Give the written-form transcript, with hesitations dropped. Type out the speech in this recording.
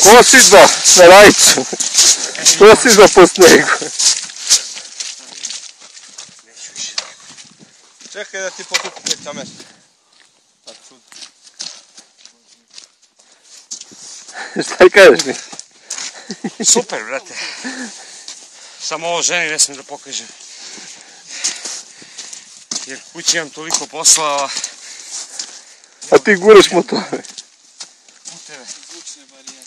Kosidba na rajcu. Kosidba po snegu. Čekaj da ti pokupim peta mjesta. Šta kažeš mi? Super, brate. Samo ovo ženi ne smijem da pokažem. Jer kući imam toliko posla. A ti guraš motore. U tebe. Zvučne barijere.